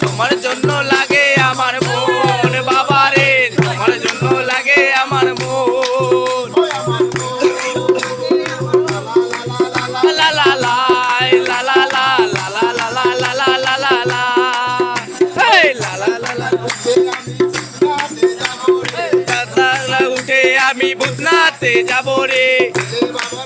তোমার জন্য লাগে আমার মন বাবা রে, তোমার জন্য লাগে আমার মন। লা লা লা লা লা লা লা লা লা লা লা লা লা লা লা লা লা লা লা উঠে আমি ভূতনাথে যাব রে।